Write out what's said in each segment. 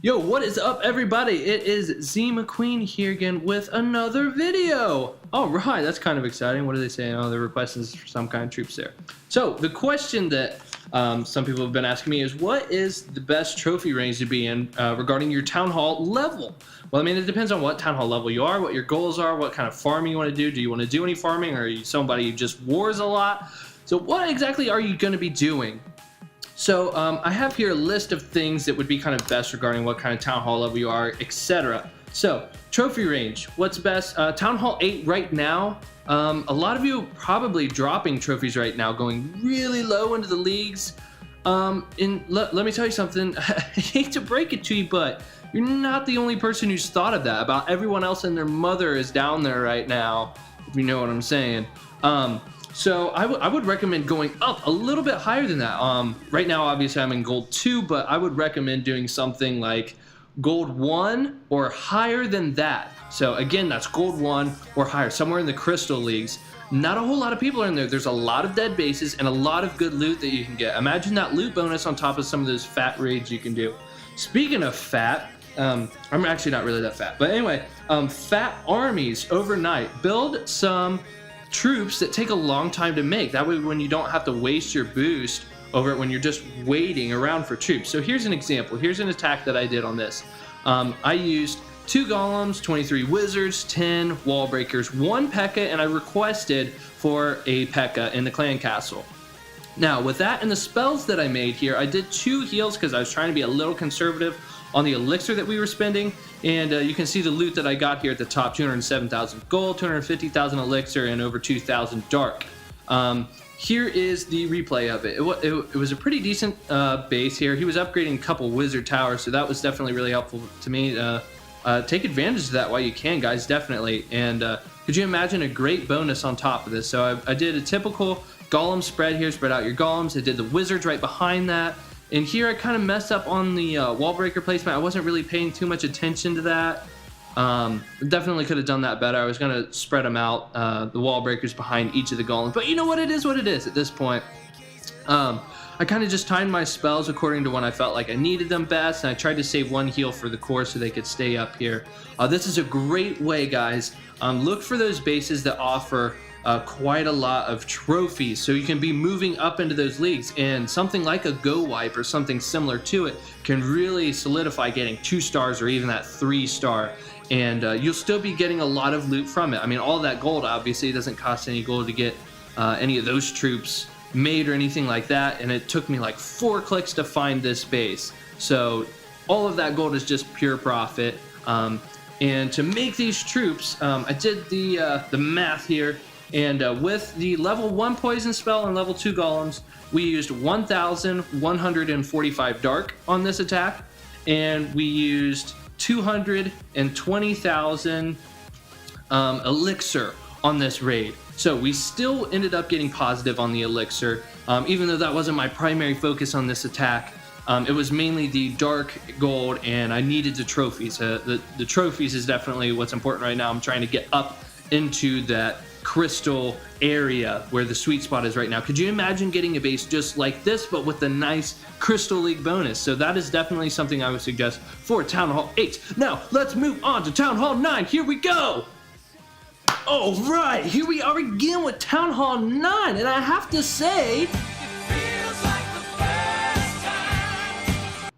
Yo, what is up, everybody? It is McQueen here again with another video. All right, that's kind of exciting. What are they saying? Oh, they're requesting for some kind of troops there. So the question that some people have been asking me is, what is the best trophy range to be in regarding your town hall level? Well, I mean, it depends on what town hall level you are, what your goals are, what kind of farming you want to do. Do you want to do any farming, or are you somebody who just wars a lot? So what exactly are you going to be doing? So I have here a list of things that would be kind of best regarding what kind of town hall level you are, etc. So trophy range, what's best? Town hall 8 right now. A lot of you are probably dropping trophies right now, going really low into the leagues. Let me tell you something. I hate to break it to you, but you're not the only person who's thought of that. About everyone else and their mother is down there right now, if you know what I'm saying. So I would recommend going up a little bit higher than that. Right now, obviously, I'm in gold 2, but I would recommend doing something like gold 1 or higher than that. So again, that's gold 1 or higher, somewhere in the crystal leagues. Not a whole lot of people are in there. There's a lot of dead bases and a lot of good loot that you can get. Imagine that loot bonus on top of some of those fat raids you can do. Speaking of fat, I'm actually not really that fat, but anyway, fat armies overnight. Build some troops that take a long time to make. That way, when you don't have to waste your boost over it when you're just waiting around for troops. So here's an example. Here's an attack that I did on this. I used 2 golems, 23 wizards, 10 wall breakers, 1 P.E.K.K.A, and I requested for a P.E.K.K.A in the clan castle. Now, with that and the spells that I made here, I did 2 heals because I was trying to be a little conservative on the elixir that we were spending, and you can see the loot that I got here at the top: 207,000 gold, 250,000 elixir, and over 2,000 dark. Here is the replay of it. It was a pretty decent base here. He was upgrading a couple wizard towers, so that was definitely really helpful to me. Take advantage of that while you can, guys, definitely. And could you imagine a great bonus on top of this? So I did a typical golem spread here, spread out your golems. I did the wizards right behind that. And here I kind of messed up on the wall breaker placement. I wasn't really paying too much attention to that. Definitely could have done that better. I was going to spread them out, the wall breakers behind each of the golems. But you know what, it is what it is at this point. I kind of just timed my spells according to when I felt like I needed them best, and I tried to save 1 heal for the core so they could stay up here. This is a great way, guys. Look for those bases that offer quite a lot of trophies, so you can be moving up into those leagues, and something like a go wipe or something similar to it can really solidify getting 2 stars or even that 3 star, and you'll still be getting a lot of loot from it. I mean, all that gold obviously doesn't cost any gold to get any of those troops made or anything like that, and it took me like 4 clicks to find this base. So all of that gold is just pure profit. And to make these troops, I did the math here. And with the level 1 poison spell and level 2 golems, we used 1,145 dark on this attack, and we used 220,000 elixir on this raid. So we still ended up getting positive on the elixir, even though that wasn't my primary focus on this attack. It was mainly the dark gold, and I needed the trophies. The trophies is definitely what's important right now. I'm trying to get up into that crystal area where the sweet spot is right now. Could you imagine getting a base just like this, but with the nice crystal league bonus? So that is definitely something I would suggest for Town Hall 8. Now let's move on to Town Hall 9. Here we go. All right, here we are again with Town Hall 9, and I have to say,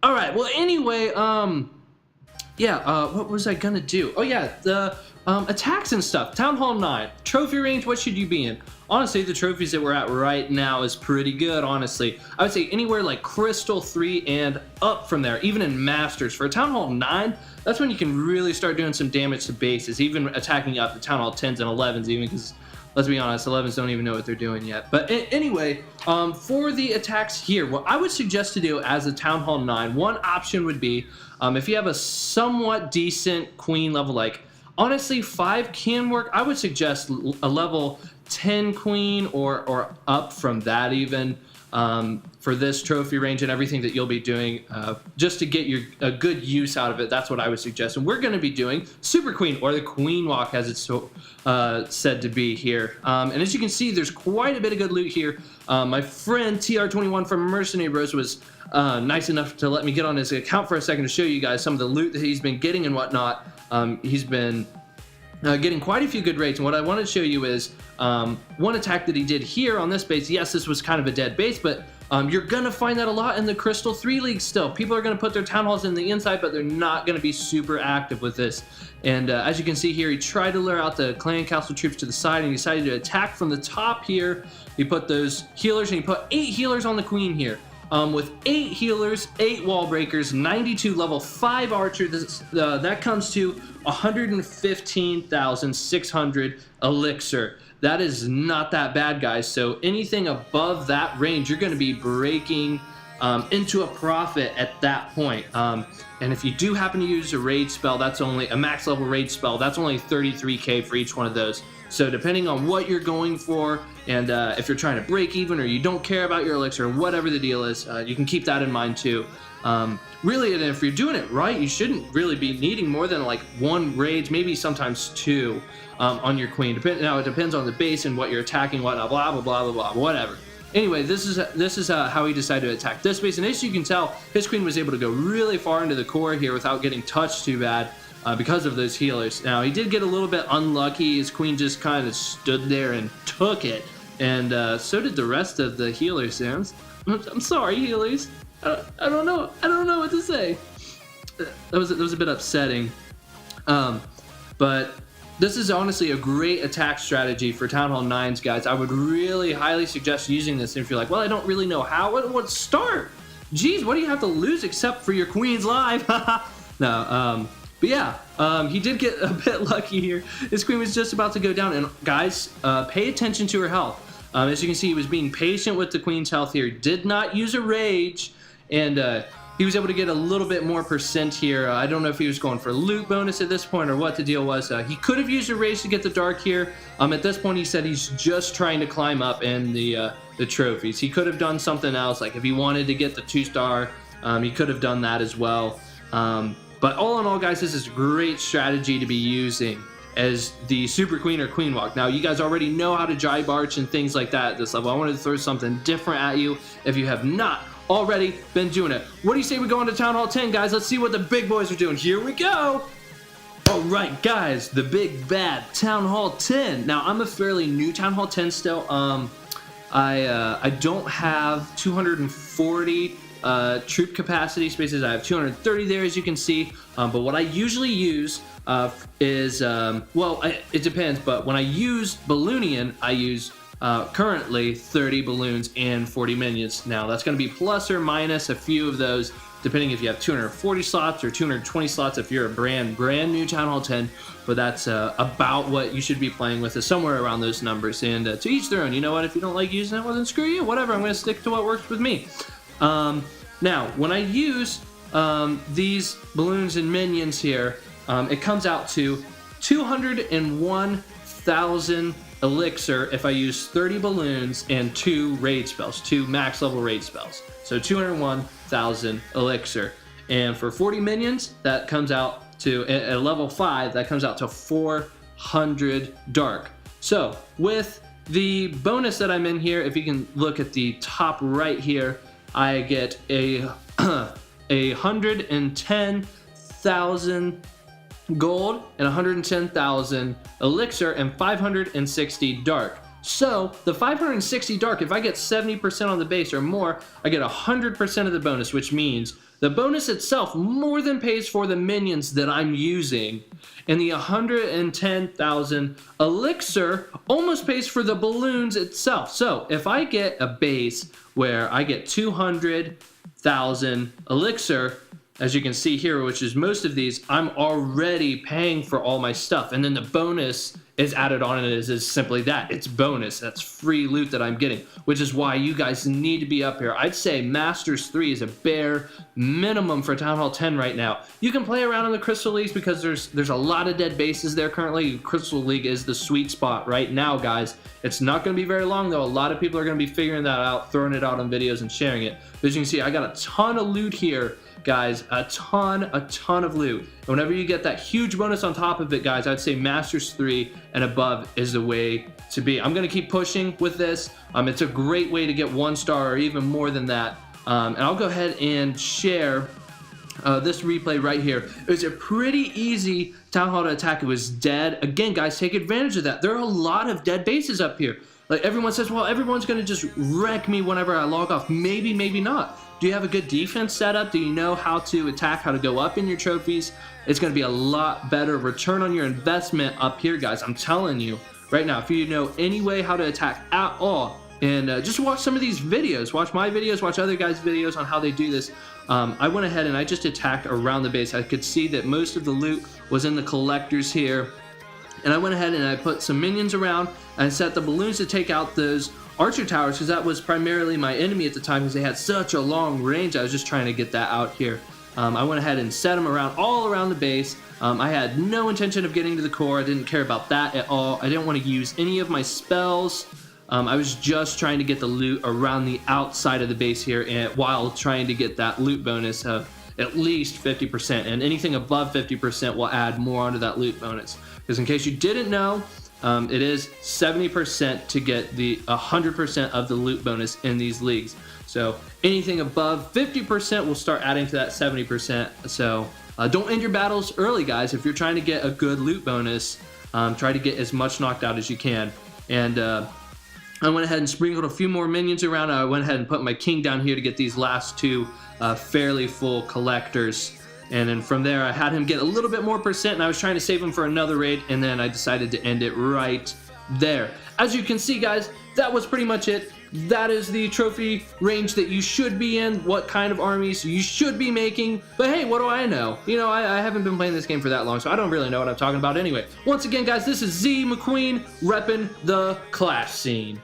all right, well, anyway, what was I gonna do? Oh yeah, the attacks and stuff. Town Hall 9, trophy range, what should you be in? Honestly, the trophies that we're at right now is pretty good, honestly. I would say anywhere like Crystal 3 and up from there, even in Masters. For Town Hall 9, that's when you can really start doing some damage to bases, even attacking up the Town Hall 10s and 11s even, because let's be honest, 11s don't even know what they're doing yet. But anyway, for the attacks here, what I would suggest to do as a Town Hall 9, one option would be, if you have a somewhat decent queen level, like, honestly, 5 can work. I would suggest a level 10 queen or up from that even. for this trophy range and everything that you'll be doing, just to get a good use out of it. That's what I would suggest. And we're going to be doing Super Queen, or the Queen Walk, as it's said to be here. And as you can see, there's quite a bit of good loot here. My friend Th11 from Mercenary Bros was nice enough to let me get on his account for a second to show you guys some of the loot that he's been getting and whatnot. He's been getting quite a few good raids, and what I want to show you is one attack that he did here on this base. Yes, this was kind of a dead base, but you're gonna find that a lot in the Crystal 3 League still. People are gonna put their town halls in the inside, but they're not gonna be super active with this. And as you can see here, he tried to lure out the clan castle troops to the side, and he decided to attack from the top here. He put those healers, and he put 8 healers on the queen here. With 8 healers, 8 wall breakers, 92 level 5 archer, that comes to 115,600 elixir. That is not that bad, guys. So anything above that range, you're going to be breaking into a profit at that point. And if you do happen to use a raid spell, that's only a max level raid spell. That's only 33k for each one of those. So depending on what you're going for, and if you're trying to break even or you don't care about your elixir, whatever the deal is, you can keep that in mind too. Really, and if you're doing it right, you shouldn't really be needing more than like 1 raid, maybe sometimes 2 on your queen. Now it depends on the base and what you're attacking, whatnot, blah blah blah blah blah, whatever. Anyway, this is how he decided to attack this base, and as you can tell, his queen was able to go really far into the core here without getting touched too bad. Because of those healers. Now, he did get a little bit unlucky. His queen just kind of stood there and took it. And so did the rest of the healers. I'm sorry, healers. I don't know what to say. That was a bit upsetting. But this is honestly a great attack strategy for Town Hall 9s, guys. I would really highly suggest using this. If you're like, well, I don't really know how. What start? Jeez, what do you have to lose except for your queen's life? No, but yeah, he did get a bit lucky here. His queen was just about to go down, and guys, pay attention to her health. As you can see, he was being patient with the queen's health here. Did not use a rage, and he was able to get a little bit more percent here. I don't know if he was going for a loot bonus at this point or what the deal was. He could have used a rage to get the dark here. At this point, he said he's just trying to climb up in the trophies. He could have done something else, like if he wanted to get the 2-star, he could have done that as well. But all in all, guys, this is a great strategy to be using as the Super Queen or Queen Walk. Now, you guys already know how to jibe arch and things like that at this level. I wanted to throw something different at you if you have not already been doing it. What do you say we go into Town Hall 10, guys? Let's see what the big boys are doing. Here we go. All right, guys, the big bad Town Hall 10. Now, I'm a fairly new Town Hall 10 still. I don't have 240 troop capacity spaces. I have 230 there, as you can see. But what I usually use is, well, it depends. But when I use Balloonian, I use currently 30 balloons and 40 minions. Now, that's going to be plus or minus a few of those, depending if you have 240 slots or 220 slots if you're a brand new Town Hall 10. But that's about what you should be playing with, is somewhere around those numbers. And to each their own. You know what? If you don't like using it, well, then screw you. Whatever. I'm going to stick to what works with me. Now, when I use these balloons and minions here, it comes out to 201,000 elixir if I use 30 balloons and 2 raid spells, 2 max level raid spells. So 201,000 elixir. And for 40 minions, that comes out to, at level 5, that comes out to 400 dark. So with the bonus that I'm in here, if you can look at the top right here, I get a 110,000 gold and 110,000 elixir and 560 dark. So the 560 dark, if I get 70% on the base or more, I get 100% of the bonus, which means the bonus itself more than pays for the minions that I'm using, and the 110,000 elixir almost pays for the balloons itself. So if I get a base where I get 200,000 elixir, as you can see here, which is most of these, I'm already paying for all my stuff. And then the bonus is added on it is simply that. It's bonus. That's free loot that I'm getting, which is why you guys need to be up here. I'd say Masters 3 is a bare minimum for Town Hall 10 right now. You can play around in the Crystal Leagues because there's a lot of dead bases there currently. Crystal League is the sweet spot right now, guys. It's not going to be very long, though. A lot of people are going to be figuring that out, throwing it out on videos and sharing it. But as you can see, I got a ton of loot here, guys, a ton of loot. And whenever you get that huge bonus on top of it, guys, I'd say Masters 3 and above is the way to be. I'm gonna keep pushing with this. It's a great way to get 1 star or even more than that. And I'll go ahead and share this replay right here. It was a pretty easy Town Hall to attack. It was dead. Again, guys, take advantage of that. There are a lot of dead bases up here. Like, everyone says, well, everyone's gonna just wreck me whenever I log off. Maybe, maybe not. Do you have a good defense setup? Do you know how to attack, how to go up in your trophies? It's going to be a lot better return on your investment up here, guys. I'm telling you right now, if you know any way how to attack at all, and just watch some of these videos, watch my videos, watch other guys' videos on how they do this. I went ahead and I just attacked around the base. I could see that most of the loot was in the collectors here. And I went ahead and I put some minions around and set the balloons to take out those archer towers, because that was primarily my enemy at the time because they had such a long range. I was just trying to get that out here. I went ahead and set them around all around the base. I had no intention of getting to the core. I didn't care about that at all. I didn't want to use any of my spells. I was just trying to get the loot around the outside of the base here, and while trying to get that loot bonus of at least 50%, and anything above 50% will add more onto that loot bonus. Because in case you didn't know, it is 70% to get the 100% of the loot bonus in these leagues. So anything above 50% will start adding to that 70%. So don't end your battles early, guys. If you're trying to get a good loot bonus, try to get as much knocked out as you can. And I went ahead and sprinkled a few more minions around. I went ahead and put my king down here to get these last 2 fairly full collectors. And then from there, I had him get a little bit more percent, and I was trying to save him for another raid, and then I decided to end it right there. As you can see, guys, that was pretty much it. That is the trophy range that you should be in, what kind of armies you should be making. But hey, what do I know? You know, I haven't been playing this game for that long, so I don't really know what I'm talking about anyway. Once again, guys, this is Th McQueen repping the clash scene.